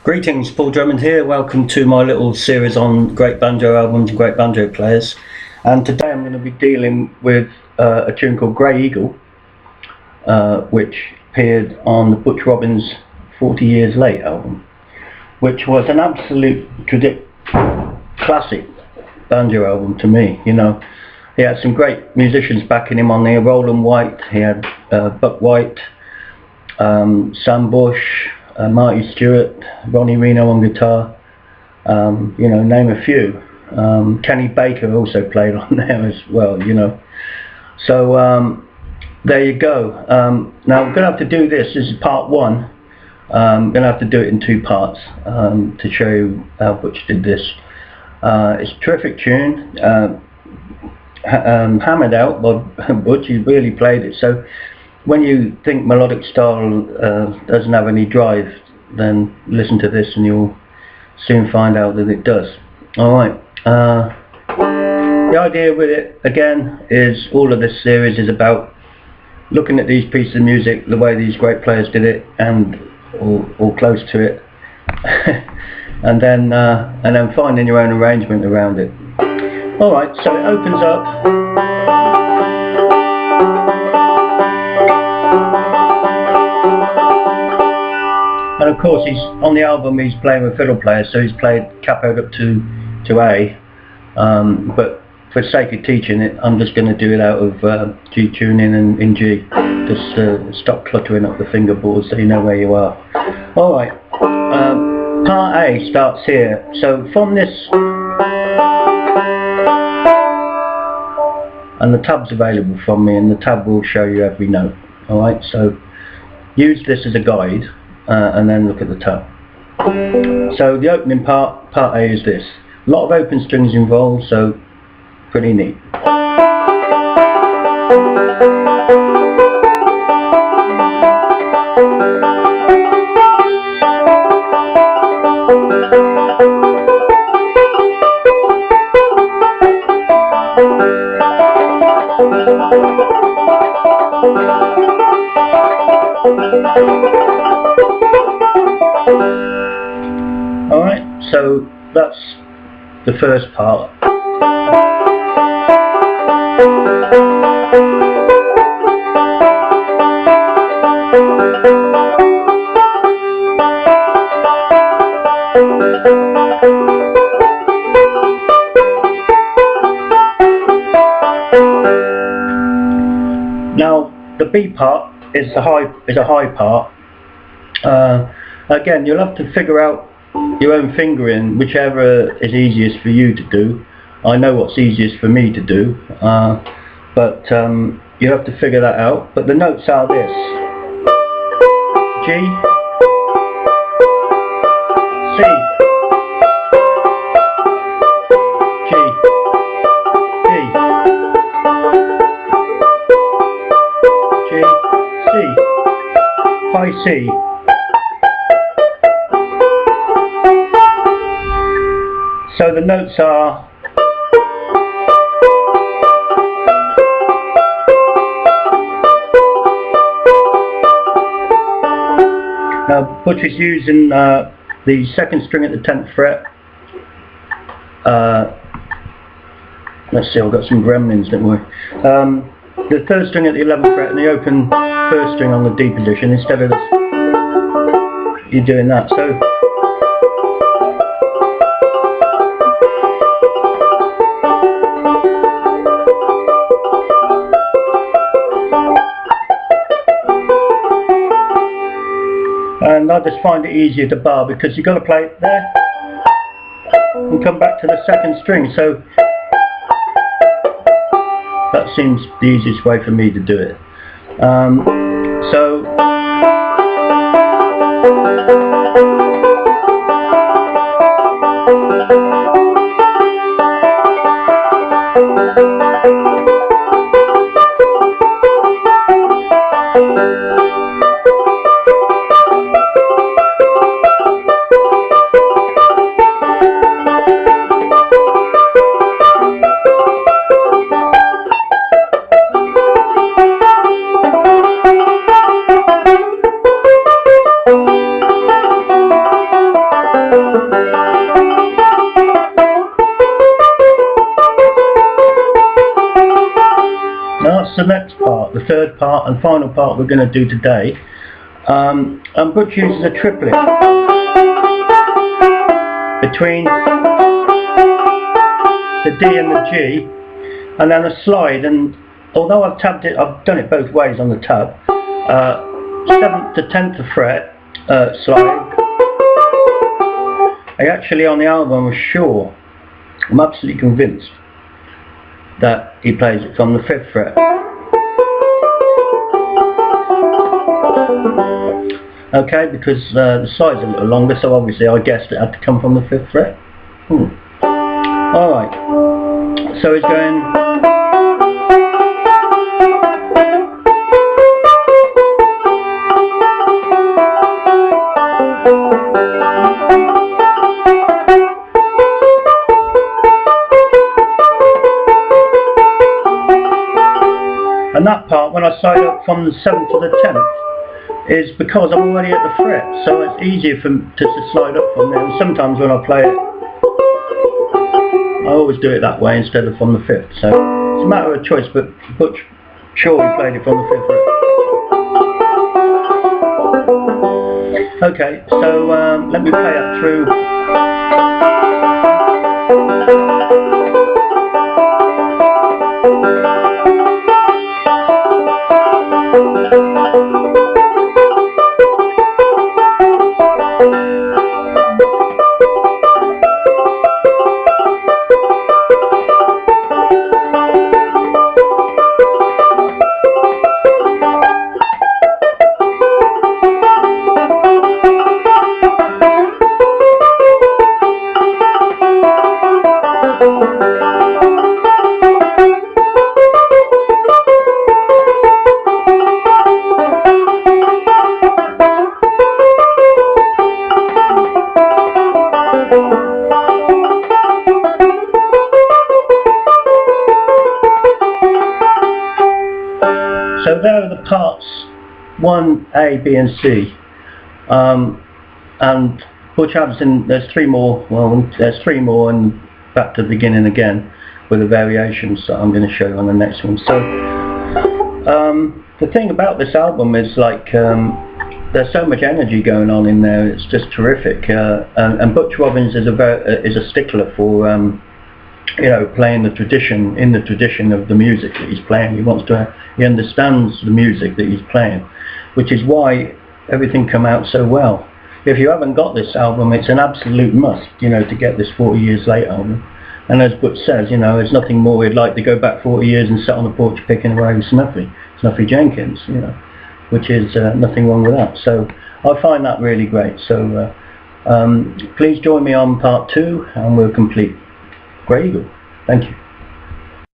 Greetings, Paul Drummond here. Welcome to my little series on great banjo albums and great banjo players. And today I'm going to be dealing with a tune called Grey Eagle, which appeared on the Butch Robins 40 Years Late album, which was an absolute classic banjo album to me. You know, he had some great musicians backing him on there. Roland White, he had Buck White, Sam Bush, Marty Stewart, Ronnie Reno on guitar, you know, name a few. Kenny Baker also played on there as well, you know. So there you go. Now we're going to have to do this. This is part one. I'm going to have to do it in two parts to show you how Butch did this. It's a terrific tune, hammered out by Butch. He really played it. So when you think melodic style doesn't have any drive, then listen to this and you'll soon find out that it does. Alright, the idea with it, again, is all of this series is about looking at these pieces of music, the way these great players did it, and or close to it, and then finding your own arrangement around it. Alright, so it opens up. And of course, he's on the album. He's playing with fiddle players, so he's played capoed up to A. But for the sake of teaching it, I'm just going to do it out of G tuning and in G. Just stop cluttering up the fingerboards so you know where you are. All right. Part A starts here. So from this, and the tab's available from me, and the tab will show you every note. All right. So use this as a guide. And then look at the tab. So the opening part A is this. A lot of open strings involved, so pretty neat. Alright, so that's the first part. Now the B part is a high part. Again, you'll have to figure out your own fingering, whichever is easiest for you to do. I know what's easiest for me to do, but you have to figure that out. But the notes are this: G, C, G, D, G, C, high C. So the notes are now Butch is using the second string at the 10th fret. Let's see, I've got some gremlins, don't worry. The third string at the 11th fret and the open first string on the D position instead of this. You're doing that. So and I just find it easier to bar because you've got to play it there and come back to the second string, so that seems the easiest way for me to do it. So part, the third part and final part we're going to do today. And Butch uses a triplet between the D and the G, and then a slide. And although I've done it both ways on the tab. 7th to 10th fret slide. I actually on the album was sure, I'm absolutely convinced that he plays it from the 5th fret. Okay, because the slide's a little longer, so obviously I guessed it had to come from the 5th fret. Alright, so he's going. And that part, when I slide up from the 7th to the 10th, is because I'm already at the fret, so it's easier to slide up from there. And sometimes when I play it, I always do it that way instead of from the 5th. So it's a matter of choice, but Butch surely played it from the 5th fret. Okay, so let me play that through. So there are the parts 1A, B and C, and Butch adds in, there's 3 more, well there's 3 more and back to the beginning again with the variations that I'm going to show you on the next one. So the thing about this album is like there's so much energy going on in there, it's just terrific, and Butch Robins is a stickler for you know, playing the tradition, in the tradition of the music that he's playing. He understands the music that he's playing, which is why everything come out so well. If you haven't got this album, it's an absolute must, you know, to get this 40 Years Late album. And as Butch says, you know, there's nothing more we'd like to go back 40 years and sit on the porch picking away with Snuffy Jenkins, you know, which is nothing wrong with that. So I find that really great. So please join me on part 2 and we'll complete Grey Eagle. Thank you.